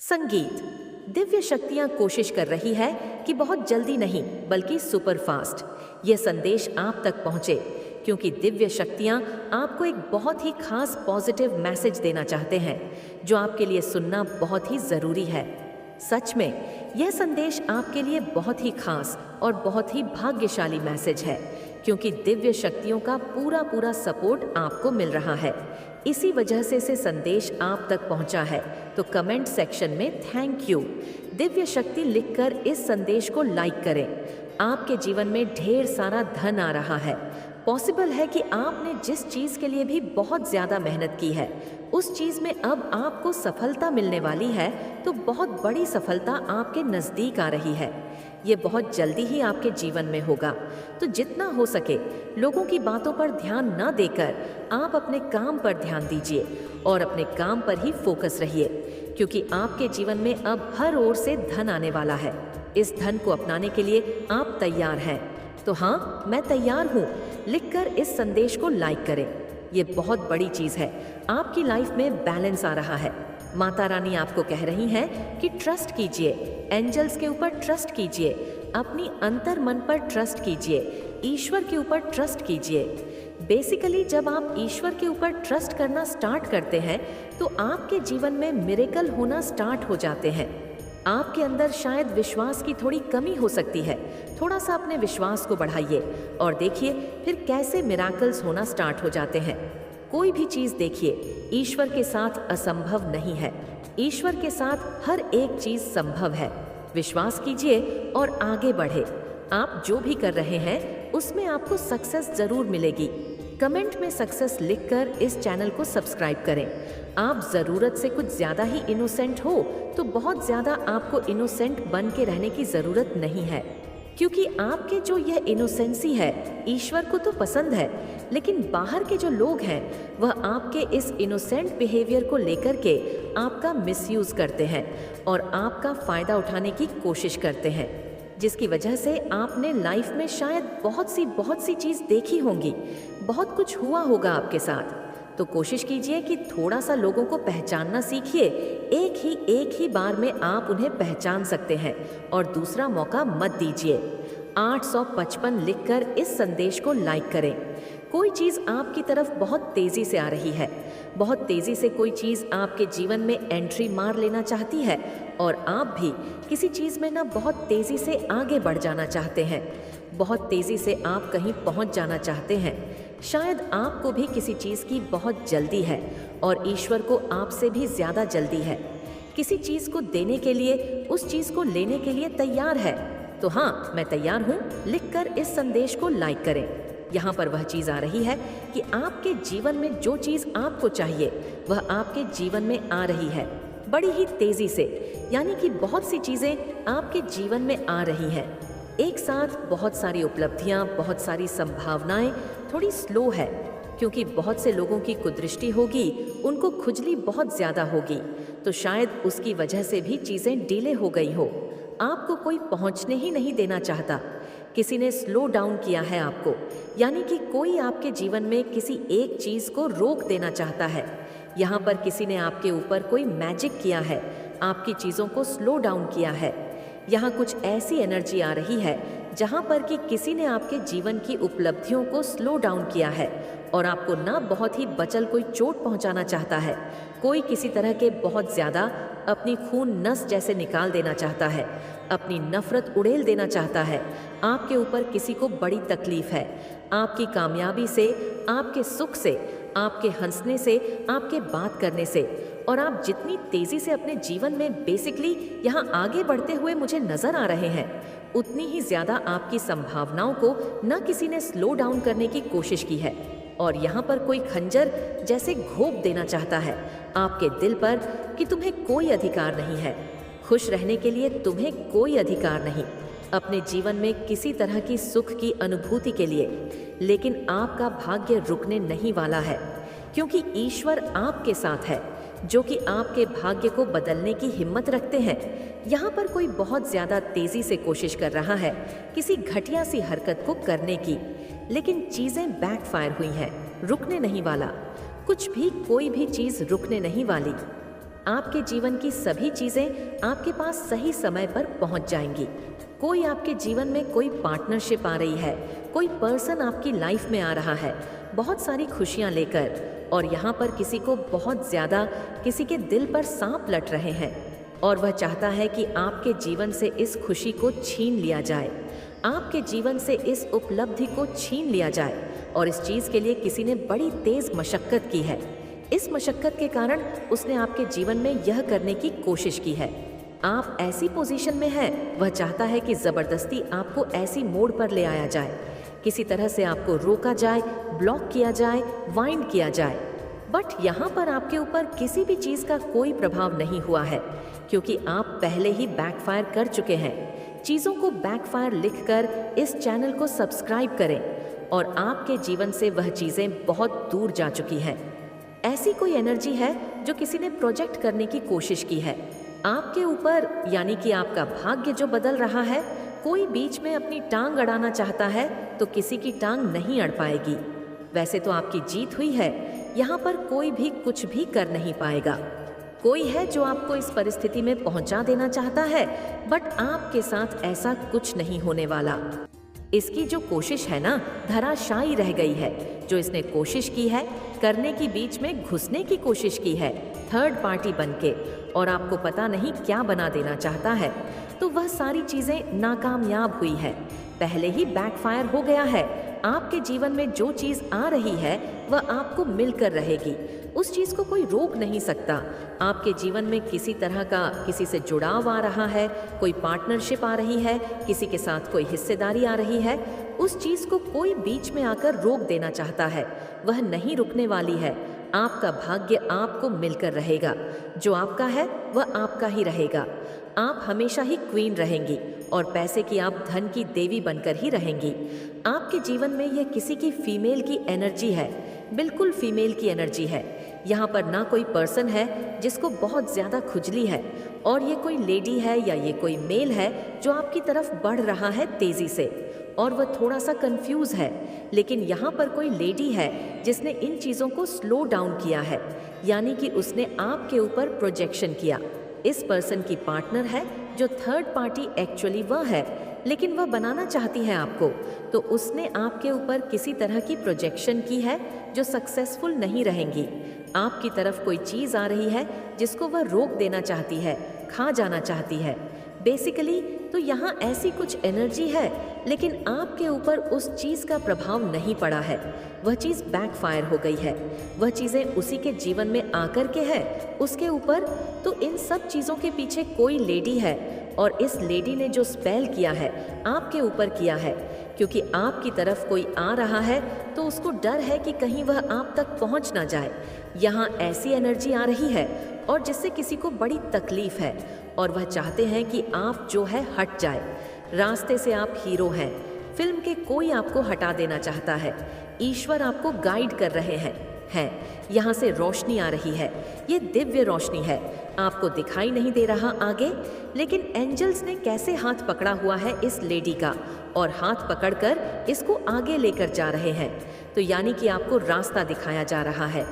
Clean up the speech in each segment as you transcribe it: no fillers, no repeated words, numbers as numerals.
संगीत। दिव्य शक्तियां कोशिश कर रही है कि बहुत जल्दी नहीं बल्कि सुपर फास्ट यह संदेश आप तक पहुंचे, क्योंकि दिव्य शक्तियां आपको एक बहुत ही खास पॉजिटिव मैसेज देना चाहते हैं जो आपके लिए सुनना बहुत ही ज़रूरी है। सच में यह संदेश आपके लिए बहुत ही खास और बहुत ही भाग्यशाली मैसेज है, क्योंकि दिव्य शक्तियों का पूरा सपोर्ट आपको मिल रहा है। इसी वजह से संदेश आप तक पहुंचा है। तो कमेंट सेक्शन में थैंक यू दिव्य शक्ति लिखकर इस संदेश को लाइक करें। आपके जीवन में ढेर सारा धन आ रहा है। पॉसिबल है कि आपने जिस चीज़ के लिए भी बहुत ज़्यादा मेहनत की है उस चीज़ में अब आपको सफलता मिलने वाली है, तो बहुत बड़ी सफलता आपके नज़दीक आ रही है। ये बहुत जल्दी ही आपके जीवन में होगा। तो जितना हो सके लोगों की बातों पर ध्यान न देकर आप अपने काम पर ध्यान दीजिए और अपने काम पर ही फोकस रहिए, क्योंकि आपके जीवन में अब हर ओर से धन आने वाला है। इस धन को अपनाने के लिए आप तैयार हैं? तो हाँ, मैं तैयार हूँ लिखकर इस संदेश को लाइक करें। ये बहुत बड़ी चीज़ है। आपकी लाइफ में बैलेंस आ रहा है। माता रानी आपको कह रही हैं कि ट्रस्ट कीजिए, एंजल्स के ऊपर ट्रस्ट कीजिए, अपनी अंतर मन पर ट्रस्ट कीजिए, ईश्वर के ऊपर ट्रस्ट कीजिए। बेसिकली जब आप ईश्वर के ऊपर ट्रस्ट करना स्टार्ट करते हैं तो आपके जीवन में मिरेकल होना स्टार्ट हो जाते हैं। आपके अंदर शायद विश्वास की थोड़ी कमी हो सकती है। थोड़ा सा अपने विश्वास को बढ़ाइए और देखिए फिर कैसे मिराकल्स होना स्टार्ट हो जाते हैं। कोई भी चीज़ देखिए, ईश्वर के साथ असंभव नहीं है। ईश्वर के साथ हर एक चीज़ संभव है। विश्वास कीजिए और आगे बढ़े। आप जो भी कर रहे हैं उसमें आपको सक्सेस ज़रूर मिलेगी। कमेंट में सक्सेस लिखकर इस चैनल को सब्सक्राइब करें। आप ज़रूरत से कुछ ज़्यादा ही इनोसेंट हो तो बहुत ज़्यादा आपको इनोसेंट बन के रहने की ज़रूरत नहीं है, क्योंकि आपके जो यह इनोसेंसी है ईश्वर को तो पसंद है, लेकिन बाहर के जो लोग हैं वह आपके इस इनोसेंट बिहेवियर को लेकर के आपका मिसयूज़ करते हैं और आपका फ़ायदा उठाने की कोशिश करते हैं, जिसकी वजह से आपने लाइफ में शायद बहुत सी चीज़ देखी होंगी, बहुत कुछ हुआ होगा आपके साथ। तो कोशिश कीजिए कि थोड़ा सा लोगों को पहचानना सीखिए। एक ही बार में आप उन्हें पहचान सकते हैं और दूसरा मौका मत दीजिए। 855 लिखकर इस संदेश को लाइक करें। कोई चीज़ आपकी तरफ बहुत तेज़ी से आ रही है। बहुत तेज़ी से कोई चीज़ आपके जीवन में एंट्री मार लेना चाहती है और आप भी किसी चीज़ में ना बहुत तेज़ी से आगे बढ़ जाना चाहते हैं। बहुत तेज़ी से आप कहीं पहुंच जाना चाहते हैं। शायद आपको भी किसी चीज़ की बहुत जल्दी है और ईश्वर को आपसे भी ज़्यादा जल्दी है। किसी चीज़ को देने के लिए, उस चीज़ को लेने के लिए तैयार है। तो हाँ, मैं तैयार हूँ लिखकर इस संदेश को लाइक करें। यहाँ पर वह चीज़ आ रही है कि आपके जीवन में जो चीज़ आपको चाहिए वह आपके जीवन में आ रही है बड़ी ही तेज़ी से। यानी कि बहुत सी चीज़ें आपके जीवन में आ रही हैं एक साथ। बहुत सारी उपलब्धियाँ, बहुत सारी संभावनाएं थोड़ी स्लो है, क्योंकि बहुत से लोगों की कुदृष्टि होगी, उनको खुजली बहुत ज़्यादा होगी, तो शायद उसकी वजह से भी चीज़ें डिले हो गई हो। आपको कोई पहुंचने ही नहीं देना चाहता। किसी ने स्लो डाउन किया है आपको, यानी कि कोई आपके जीवन में किसी एक चीज़ को रोक देना चाहता है। यहाँ पर किसी ने आपके ऊपर कोई मैजिक किया है, आपकी चीज़ों को स्लो डाउन किया है। यहाँ कुछ ऐसी एनर्जी आ रही है जहाँ पर कि किसी ने आपके जीवन की उपलब्धियों को स्लो डाउन किया है और आपको ना बहुत ही बचल कोई चोट पहुँचाना चाहता है। कोई किसी तरह के बहुत ज़्यादा अपनी खून नस जैसे निकाल देना चाहता है, अपनी नफरत उड़ेल देना चाहता है। आपके ऊपर किसी को बड़ी तकलीफ है। आपकी कामयाबी से, आपके सुख से, आपके हंसने से, आपके बात करने से, और आप जितनी तेज़ी से अपने जीवन में बेसिकली यहाँ आगे बढ़ते हुए मुझे नज़र आ रहे हैं, उतनी ही ज़्यादा आपकी संभावनाओं को न किसी ने स्लो डाउन करने की कोशिश की है। और यहाँ पर कोई खंजर जैसे घोंप देना चाहता है आपके दिल पर कि तुम्हें कोई अधिकार नहीं है, खुश रहने के लिए तुम्हें कोई अधिकार नहीं, अपने जीवन में किसी तरह की सुख की अनुभूति के लिए। लेकिन आपका भाग्य रुकने नहीं वाला है, क्योंकि ईश्वर आपके साथ है, जो कि आपके भाग्य को बदलने की हिम्मत रखते हैं। यहाँ पर कोई बहुत ज़्यादा तेज़ी से कोशिश कर रहा है किसी घटिया सी हरकत को करने की, लेकिन चीज़ें बैकफायर हुई हैं। रुकने नहीं वाला कुछ भी, कोई भी चीज़ रुकने नहीं वाली। आपके जीवन की सभी चीजें आपके पास सही समय पर पहुंच जाएंगी। कोई आपके जीवन में कोई पार्टनरशिप आ रही है, कोई पर्सन आपकी लाइफ में आ रहा है बहुत सारी खुशियां लेकर, और यहाँ पर किसी को बहुत ज्यादा किसी के दिल पर सांप लट रहे हैं और वह चाहता है कि आपके जीवन से इस खुशी को छीन लिया जाए, आपके जीवन से इस उपलब्धि को छीन लिया जाए। और इस चीज के लिए किसी ने बड़ी तेज मशक्कत की है। इस मशक्कत के कारण उसने आपके जीवन में यह करने की कोशिश की है। आप ऐसी पोजीशन में हैं, वह चाहता है कि जबरदस्ती आपको ऐसी मोड़ पर ले आया जाए, किसी तरह से आपको रोका जाए, ब्लॉक किया जाए, वाइंड किया जाए। बट यहाँ पर आपके ऊपर किसी भी चीज का कोई प्रभाव नहीं हुआ है, क्योंकि आप पहले ही बैकफायर कर चुके हैं। चीजों को बैकफायर लिखकर इस चैनल को सब्सक्राइब करें और आपके जीवन से वह चीजें बहुत दूर जा चुकी हैं। ऐसी कोई एनर्जी है जो किसी ने प्रोजेक्ट करने की कोशिश की है आपके ऊपर, यानी कि आपका भाग्य जो बदल रहा है। कोई बीच में अपनी टांग अड़ाना चाहता है तो किसी की टांग नहीं अड़ पाएगी। वैसे तो आपकी जीत हुई है, यहाँ पर कोई भी कुछ भी कर नहीं पाएगा। कोई है जो आपको इस परिस्थिति में पहुंचा देना चाहता है, बट आपके साथ ऐसा कुछ नहीं होने वाला। इसकी जो कोशिश है ना, धराशायी रह गई है। जो इसने कोशिश की है करने की, बीच में घुसने की कोशिश की है थर्ड पार्टी बनके, और आपको पता नहीं क्या बना देना चाहता है, तो वह सारी चीजें नाकामयाब हुई है, पहले ही बैकफायर हो गया है। आपके जीवन में जो चीज आ रही है वह आपको मिलकर रहेगी, उस चीज को कोई रोक नहीं सकता। आपके जीवन में किसी तरह का किसी से जुड़ाव आ रहा है, कोई पार्टनरशिप आ रही है, किसी के साथ कोई हिस्सेदारी आ रही है, उस चीज को कोई बीच में आकर रोक देना चाहता है, वह नहीं रुकने वाली है। आपका भाग्य आपको मिलकर रहेगा, जो आपका है वह आपका ही रहेगा। आप हमेशा ही क्वीन रहेंगी और पैसे की आप धन की देवी बनकर ही रहेंगी। आपके जीवन में यह किसी की फीमेल की एनर्जी है, बिल्कुल फीमेल की एनर्जी है। यहाँ पर ना कोई पर्सन है जिसको बहुत ज़्यादा खुजली है, और ये कोई लेडी है या ये कोई मेल है जो आपकी तरफ बढ़ रहा है तेज़ी से, और वह थोड़ा सा कंफ्यूज है। लेकिन यहाँ पर कोई लेडी है जिसने इन चीज़ों को स्लो डाउन किया है, यानी कि उसने आपके ऊपर प्रोजेक्शन किया। इस पर्सन की पार्टनर है जो थर्ड पार्टी एक्चुअली वह है, लेकिन वह बनाना चाहती है आपको, तो उसने आपके ऊपर किसी तरह की प्रोजेक्शन की है जो सक्सेसफुल नहीं रहेंगी। आपकी तरफ कोई चीज़ आ रही है जिसको वह रोक देना चाहती है, खा जाना चाहती है। बेसिकली तो यहाँ ऐसी कुछ एनर्जी है, लेकिन आपके ऊपर उस चीज़ का प्रभाव नहीं पड़ा है, वह चीज़ बैकफायर हो गई है। वह चीज़ें उसी के जीवन में आकर के है उसके ऊपर। तो इन सब चीज़ों के पीछे कोई लेडी है, और इस लेडी ने जो स्पेल किया है आपके ऊपर किया है, क्योंकि आपकी तरफ कोई आ रहा है तो उसको डर है कि कहीं वह आप तक पहुंच ना जाए। यहाँ ऐसी एनर्जी आ रही है और जिससे किसी को बड़ी तकलीफ है, और वह चाहते हैं कि आप जो है हट जाए रास्ते से। आप हीरो हैं फिल्म के, कोई आपको हटा देना चाहता है। ईश्वर आपको गाइड कर रहे हैं। यहाँ से रोशनी आ रही है, ये दिव्य रोशनी है, आपको दिखाई नहीं दे रहा आगे, लेकिन एंजल्स ने कैसे हाथ पकड़ा हुआ है इस लेडी का, और हाथ पकड़कर इसको आगे लेकर जा रहे हैं। तो यानी कि आपको रास्ता दिखाया जा रहा है।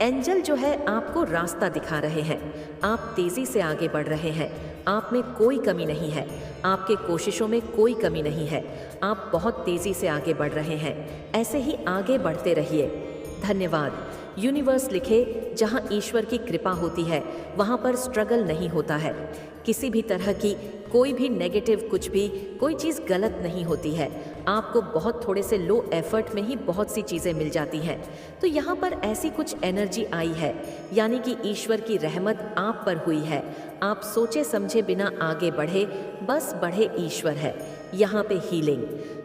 एंजल जो है आपको रास्ता दिखा रहे हैं, आप तेजी से आगे बढ़ रहे हैं। आप में कोई कमी नहीं है, आपके कोशिशों में कोई कमी नहीं है, आप बहुत तेजी से आगे बढ़ रहे हैं। ऐसे ही आगे बढ़ते रहिए। धन्यवाद। यूनिवर्स लिखे, जहाँ ईश्वर की कृपा होती है वहाँ पर स्ट्रगल नहीं होता है। किसी भी तरह की कोई भी नेगेटिव कुछ भी कोई चीज़ गलत नहीं होती है। आपको बहुत थोड़े से लो एफर्ट में ही बहुत सी चीज़ें मिल जाती हैं। तो यहाँ पर ऐसी कुछ एनर्जी आई है, यानी कि ईश्वर की रहमत आप पर हुई है। आप सोचे समझे बिना आगे बढ़े, बस बढ़े ईश्वर है। यहाँ पे हीलिंग,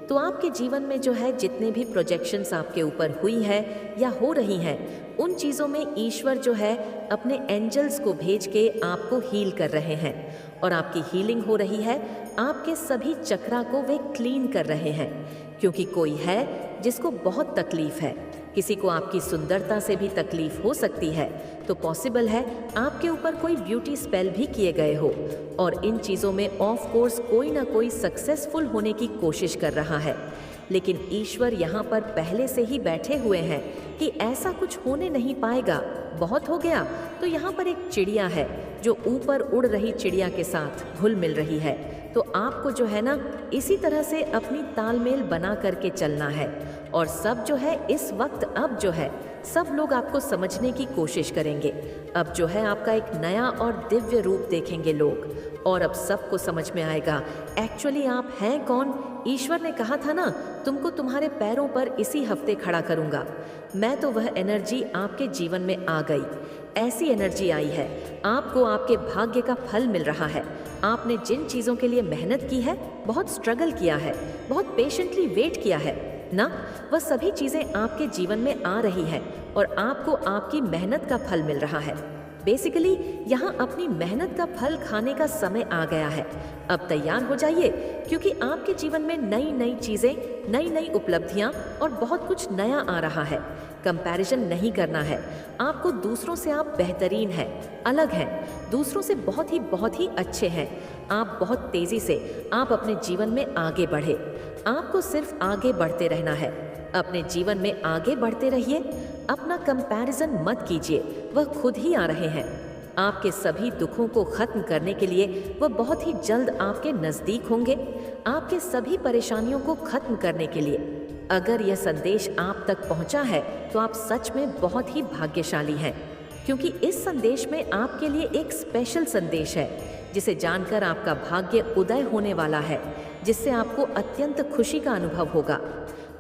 तो आपके जीवन में जो है जितने भी प्रोजेक्शंस आपके ऊपर हुई है या हो रही हैं, उन चीज़ों में ईश्वर जो है अपने एंजल्स को भेज के आपको हील कर रहे हैं, और आपकी हीलिंग हो रही है। आपके सभी चक्रा को वे क्लीन कर रहे हैं, क्योंकि कोई है जिसको बहुत तकलीफ है। किसी को आपकी सुंदरता से भी तकलीफ हो सकती है, तो पॉसिबल है आपके ऊपर कोई ब्यूटी स्पेल भी किए गए हो, और इन चीज़ों में ऑफ कोर्स कोई ना कोई सक्सेसफुल होने की कोशिश कर रहा है। लेकिन ईश्वर यहाँ पर पहले से ही बैठे हुए हैं कि ऐसा कुछ होने नहीं पाएगा, बहुत हो गया। तो यहाँ पर एक चिड़िया है जो ऊपर उड़ रही चिड़िया के साथ घुल मिल रही है। तो आपको जो है ना इसी तरह से अपनी तालमेल बना करके चलना है। और सब जो है इस वक्त अब जो है सब लोग आपको समझने की कोशिश करेंगे। अब जो है आपका एक नया और दिव्य रूप देखेंगे लोग, और अब सबको समझ में आएगा एक्चुअली आप हैं कौन। ईश्वर ने कहा था ना, तुमको तुम्हारे पैरों पर इसी हफ्ते खड़ा करूंगा। मैं तो वह एनर्जी आपके जीवन में आ गई, ऐसी एनर्जी आई है, आपको आपके भाग्य का फल मिल रहा है। आपने जिन चीज़ों के लिए मेहनत की है, बहुत स्ट्रगल किया है, बहुत पेशेंटली वेट किया है ना, वह सभी चीज़ें आपके जीवन में आ रही है और आपको आपकी मेहनत का फल मिल रहा है। बेसिकली यहाँ अपनी मेहनत का फल खाने का समय आ गया है। अब तैयार हो जाइए, क्योंकि आपके जीवन में नई नई चीज़ें, नई नई उपलब्धियाँ और बहुत कुछ नया आ रहा है। कंपैरिजन नहीं करना है आपको दूसरों से। आप बेहतरीन हैं, अलग हैं, दूसरों से बहुत ही अच्छे हैं। आप बहुत तेज़ी से आप अपने जीवन में आगे बढ़े। आपको सिर्फ आगे बढ़ते रहना है, अपने जीवन में आगे बढ़ते रहिए। अपना कंपैरिजन मत कीजिए, वह खुद ही आ रहे हैं। आपके सभी दुखों को खत्म करने के लिए वह बहुत ही जल्द आपके नज़दीक होंगे, आपके सभी परेशानियों को खत्म करने के लिए। अगर यह संदेश आप तक पहुंचा है तो आप सच में बहुत ही भाग्यशाली हैं, क्योंकि इस संदेश में आपके लिए एक स्पेशल संदेश है जिसे जानकर आपका भाग्य उदय होने वाला है, जिससे आपको अत्यंत खुशी का अनुभव होगा।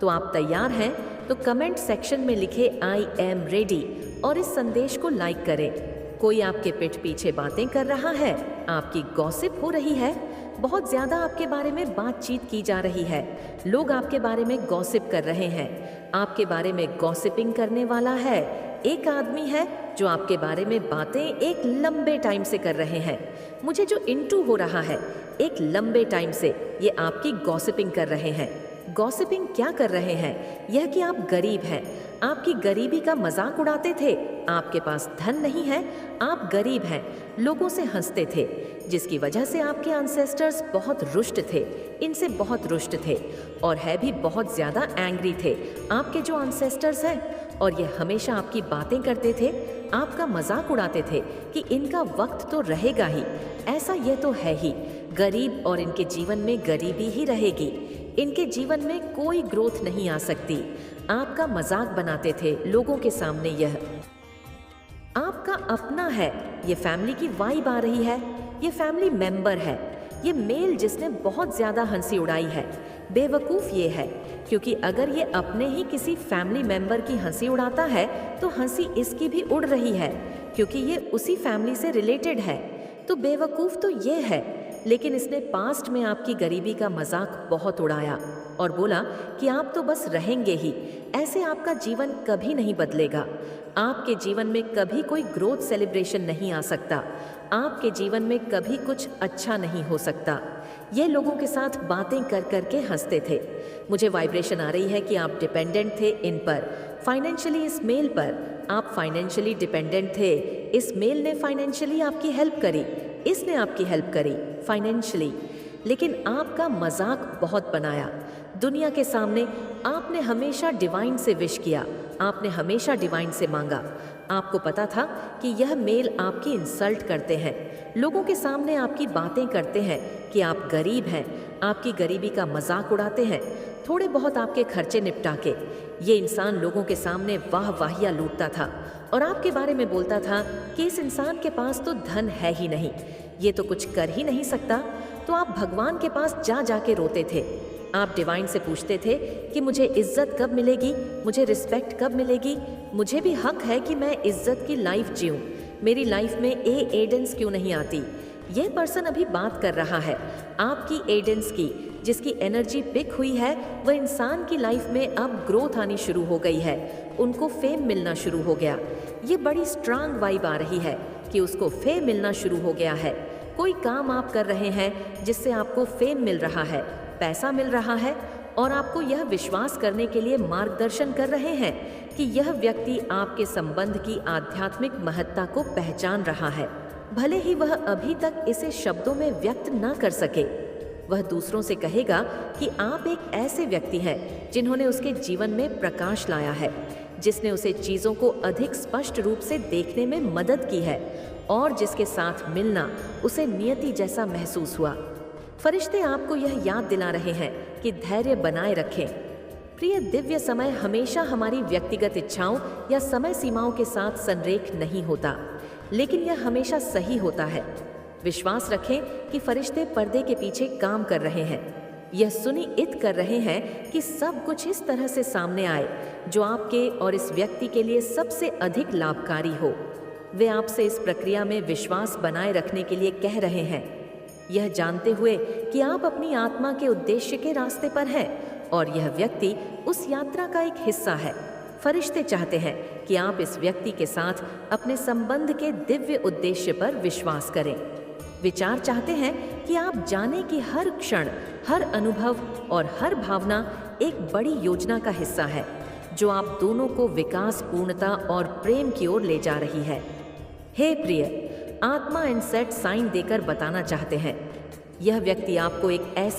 तो आप तैयार हैं तो कमेंट सेक्शन में लिखे आई एम रेडी और इस संदेश को लाइक करें। कोई आपके पीठ पीछे बातें कर रहा है, आपकी गॉसिप हो रही है, बहुत ज़्यादा आपके बारे में बातचीत की जा रही है, लोग आपके बारे में गॉसिप कर रहे हैं, आपके बारे में गॉसिपिंग करने वाला है एक आदमी है जो आपके बारे में बातें एक लंबे टाइम से कर रहे हैं। मुझे जो इंटू हो रहा है, एक लंबे टाइम से ये आपकी गॉसिपिंग कर रहे हैं। गॉसिपिंग क्या कर रहे हैं? यह कि आप गरीब हैं, आपकी गरीबी का मजाक उड़ाते थे, आपके पास धन नहीं है, आप गरीब हैं, लोगों से हंसते थे, जिसकी वजह से आपके एंसेस्टर्स बहुत रुष्ट थे, इनसे बहुत रुष्ट थे और है भी बहुत ज़्यादा एंग्री थे आपके जो एंसेस्टर्स हैं। और ये हमेशा आपकी बातें करते थे, आपका मजाक उड़ाते थे कि इनका वक्त तो रहेगा ही, ऐसा ये तो है ही गरीब और इनके जीवन में गरीबी ही रहेगी, इनके जीवन में कोई ग्रोथ नहीं आ सकती। आपका मजाक बनाते थे लोगों के सामने। यह आपका अपना है, ये फैमिली की वाइब आ रही है, ये फैमिली मेंबर है, ये मेल जिसने बहुत ज़्यादा हंसी उड़ाई है। बेवकूफ़ ये है, क्योंकि अगर ये अपने ही किसी फैमिली मेंबर की हंसी उड़ाता है तो हंसी इसकी भी उड़ रही है, क्योंकि ये उसी फैमिली से रिलेटेड है। तो बेवकूफ़ तो ये है, लेकिन इसने पास्ट में आपकी गरीबी का मजाक बहुत उड़ाया और बोला कि आप तो बस रहेंगे ही, ऐसे आपका जीवन कभी नहीं बदलेगा, आपके जीवन में कभी कोई ग्रोथ सेलिब्रेशन नहीं आ सकता, आपके जीवन में कभी कुछ अच्छा नहीं हो सकता। ये लोगों के साथ बातें कर कर के हंसते थे। मुझे वाइब्रेशन आ रही है कि आप डिपेंडेंट थे इन पर, फाइनेंशियली इस मेल पर आप फाइनेंशियली डिपेंडेंट थे। इस मेल ने फाइनेंशियली आपकी हेल्प करी, इसने आपकी हेल्प करी फाइनेंशियली, लेकिन आपका मजाक बहुत बनाया दुनिया के सामने। आपने हमेशा डिवाइन से विश किया, आपने हमेशा डिवाइन से मांगा। आपको पता था कि यह मेल आपकी इंसल्ट करते हैं, लोगों के सामने आपकी बातें करते हैं कि आप गरीब हैं, आपकी गरीबी का मजाक उड़ाते हैं, थोड़े बहुत आपके खर्चे निपटा के। ये इंसान लोगों के सामने वाह वाहिया लूटता था और आपके बारे में बोलता था कि इस इंसान के पास तो धन है ही नहीं, ये तो कुछ कर ही नहीं सकता। तो आप भगवान के पास जा जा के रोते थे, आप डिवाइन से पूछते थे कि मुझे इज्जत कब मिलेगी, मुझे रिस्पेक्ट कब मिलेगी, मुझे भी हक है कि मैं इज्जत की लाइफ जीऊँ, मेरी लाइफ में एडेंस क्यों नहीं आती। यह पर्सन अभी बात कर रहा है आपकी एडेंस की, जिसकी एनर्जी पिक हुई है, वह इंसान की लाइफ में अब ग्रोथ आनी शुरू हो गई है, उनको फेम मिलना शुरू हो गया। ये बड़ी स्ट्रांग वाइब आ रही है कि उसको फेम मिलना शुरू हो गया है। कोई काम आप कर रहे हैं जिससे आपको फेम मिल रहा है, पैसा मिल रहा है, और आपको यह विश्वास करने के लिए मार्गदर्शन कर रहे हैं कि यह व्यक्ति आपके संबंध की आध्यात्मिक महत्ता को पहचान रहा है, भले ही वह अभी तक इसे शब्दों में व्यक्त ना कर सके। वह दूसरों से कहेगा कि आप एक ऐसे व्यक्ति हैं जिन्होंने उसके जीवन में प्रकाश लाया है, जिसने उसे चीज़ों को अधिक स्पष्ट रूप से देखने में मदद की है और जिसके साथ मिलना उसे नियति जैसा महसूस हुआ। फरिश्ते आपको यह याद दिला रहे हैं कि धैर्य बनाए रखें। प्रिय, दिव्य समय हमेशा हमारी व्यक्तिगत इच्छाओं या समय सीमाओं के साथ संरेख नहीं होता, लेकिन यह हमेशा सही होता है। विश्वास रखें कि फरिश्ते पर्दे के पीछे काम कर रहे हैं। यह सुनिश्चित कर रहे हैं कि सब कुछ इस तरह से सामने आए जो आपके और इस व्यक्ति के लिए सबसे अधिक लाभकारी हो। वे आपसे इस प्रक्रिया में विश्वास बनाए रखने के लिए कह रहे हैं, यह जानते हुए कि आप अपनी आत्मा के उद्देश्य के रास्ते पर हैं और यह व्यक्ति उस यात्रा का एक हिस्सा है। फरिश्ते चाहते हैं कि आप इस व्यक्ति के साथ अपने संबंध के दिव्य उद्देश्य पर विश्वास करें। विचार चाहते हैं कि आप जाने कि हर क्षण, हर अनुभव और हर भावना एक बड़ी योजना का हिस्सा है जो आप दोनों को विकास, पूर्णता और प्रेम की ओर ले जा रही है। हे प्रिय, आत्मा इनसेट साइन देकर बताना चाहते हैं, यह व्यक्ति आपको एक ऐसे